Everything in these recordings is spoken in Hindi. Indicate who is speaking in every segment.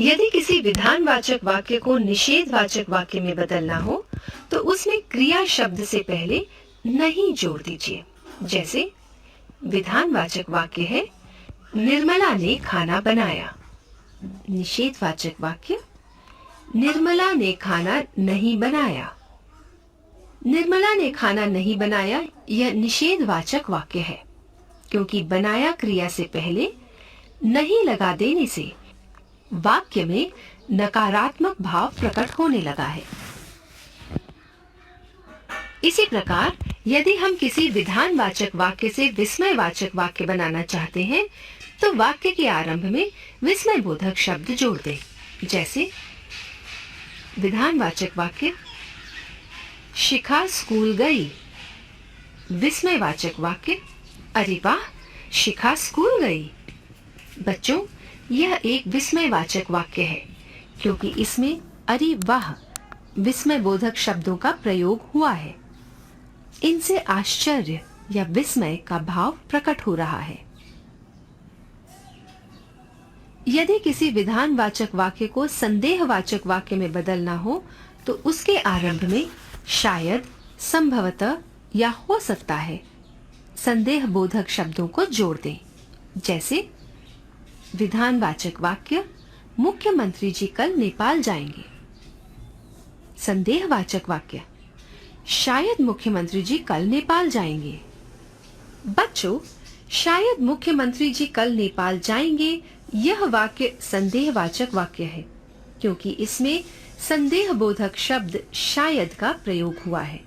Speaker 1: यदि किसी विधानवाचक वाक्य को निषेधवाचक वाक्य में बदलना हो तो उसमें क्रिया शब्द से पहले नहीं जोड़ दीजिए। जैसे विधानवाचक वाक्य है निर्मला ने खाना बनाया। निषेधवाचक वाक्य निर्मला ने खाना नहीं बनाया। निर्मला ने खाना नहीं बनाया यह निषेधवाचक वाक्य है, क्योंकि बनाया क्रिया से पहले नहीं लगा देने से वाक्य में नकारात्मक भाव प्रकट होने लगा है। इसी प्रकार यदि हम किसी विधानवाचक वाक्य से विस्मयवाचक वाक्य बनाना चाहते हैं तो वाक्य के आरंभ में विस्मयबोधक शब्द जोड़ दें। जैसे विधानवाचक वाक्य शिखा स्कूल गई। विस्मयवाचक वाक्य अरे वाह शिखा स्कूल गई। बच्चों, यह एक विस्मयवाचक वाक्य है क्योंकि इसमें अरे वाह विस्मयबोधक शब्दों का प्रयोग हुआ है। इनसे आश्चर्य या विस्मय का भाव प्रकट हो रहा है। यदि किसी विधानवाचक वाक्य को संदेहवाचक वाक्य में बदलना हो तो उसके आरंभ में शायद, संभवतः या हो सकता है संदेहबोधक शब्दों को जोड़ दें। जैसे विधानवाचक वाक्य मुख्यमंत्री जी कल नेपाल जाएंगे। संदेहवाचक वाक्य शायद मुख्यमंत्री जी कल नेपाल जाएंगे। बच्चों, शायद मुख्यमंत्री जी कल नेपाल जाएंगे यह वाक्य संदेहवाचक वाक्य है क्योंकि इसमें संदेहबोधक शब्द शायद का प्रयोग हुआ है।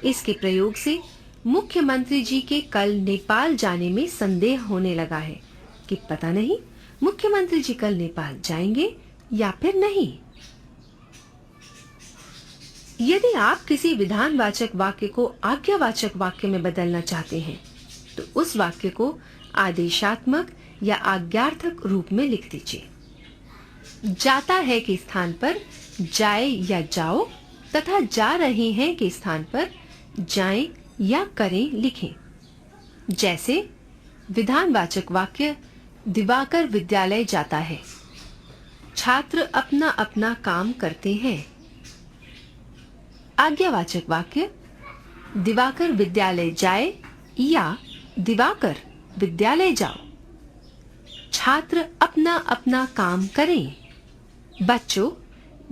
Speaker 1: इसके प्रयोग से मुख्यमंत्री जी के कल नेपाल जाने में संदेह होने लगा है कि पता नहीं मुख्यमंत्री जी कल नेपाल जाएंगे या फिर नहीं। यदि आप किसी विधानवाचक वाक्य को आज्ञावाचक वाक्य में बदलना चाहते हैं तो उस वाक्य को आदेशात्मक या आज्ञार्थक रूप में लिख दीजिए। जाता है के स्थान पर जाए या जाओ तथा जा रहे हैं के स्थान पर जाएं या करें लिखें। जैसे विधानवाचक वाक्य दिवाकर विद्यालय जाता है। छात्र अपना अपना काम करते हैं। आज्ञावाचक वाक्य दिवाकर विद्यालय जाए या दिवाकर विद्यालय जाओ। छात्र अपना अपना काम करें। बच्चों,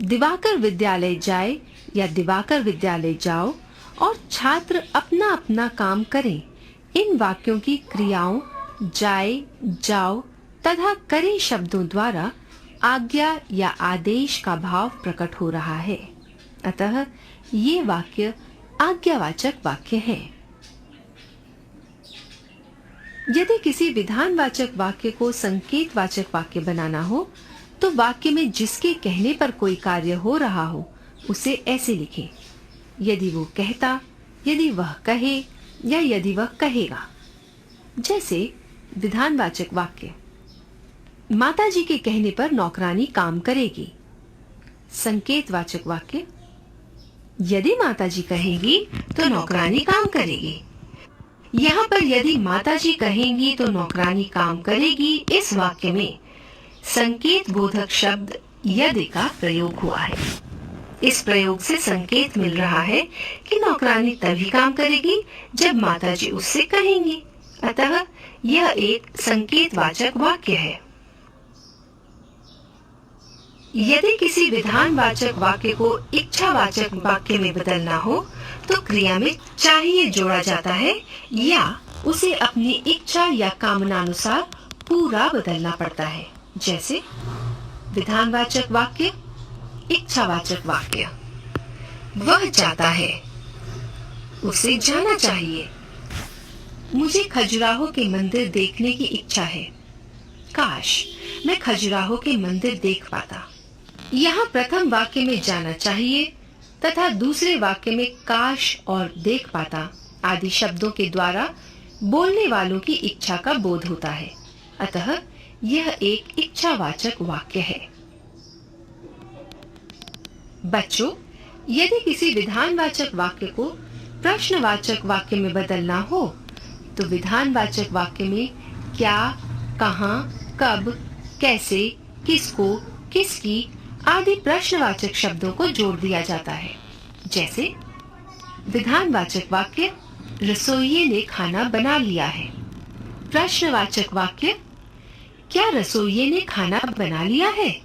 Speaker 1: दिवाकर विद्यालय जाए या दिवाकर विद्यालय जाओ और छात्र अपना अपना काम करें। इन वाक्यों की क्रियाओं जाए, जाओ तथा करें शब्दों द्वारा आज्ञा या आदेश का भाव प्रकट हो रहा है। अतः ये वाक्य आज्ञावाचक वाक्य है। यदि किसी विधानवाचक वाक्य को संकेतवाचक वाक्य बनाना हो तो वाक्य में जिसके कहने पर कोई कार्य हो रहा हो उसे ऐसे लिखें। यदि वो कहता, यदि वह कहे या यदि वह कहेगा। जैसे विधानवाचक वाक्य माताजी के कहने पर नौकरानी काम करेगी। संकेतवाचक वाक्य यदि माताजी कहेंगी तो नौकरानी काम करेगी। यहाँ पर यदि माताजी कहेंगी तो नौकरानी काम करेगी इस वाक्य में संकेत बोधक शब्द यदि का प्रयोग हुआ है। इस प्रयोग से संकेत मिल रहा है कि नौकरानी तभी काम करेगी जब माताजी उससे कहेंगी। अतः यह एक संकेतवाचक वाक्य है। यदि किसी विधानवाचक वाक्य को इच्छावाचक वाक्य में बदलना हो तो क्रिया में चाहिए जोड़ा जाता है या उसे अपनी इच्छा या कामनानुसार पूरा बदलना पड़ता है। जैसे विधानवाचक वाक्य इच्छावाचक वाक्य वह जाता है, उसे जाना चाहिए। मुझे खजुराहो के मंदिर देखने की इच्छा है। काश मैं खजुराहो के मंदिर देख पाता। यहाँ प्रथम वाक्य में जाना चाहिए तथा दूसरे वाक्य में काश और देख पाता आदि शब्दों के द्वारा बोलने वालों की इच्छा का बोध होता है। अतः यह एक इच्छावाचक वाक्य है। बच्चों, यदि किसी विधानवाचक वाक्य को प्रश्नवाचक वाक्य में बदलना हो तो विधानवाचक वाक्य में क्या, कहाँ, कब, कैसे, किसको, किसकी आदि प्रश्नवाचक शब्दों को जोड़ दिया जाता है। जैसे विधानवाचक वाक्य, रसोइये ने खाना बना लिया है। प्रश्नवाचक वाक्य, क्या रसोइये ने खाना बना लिया है?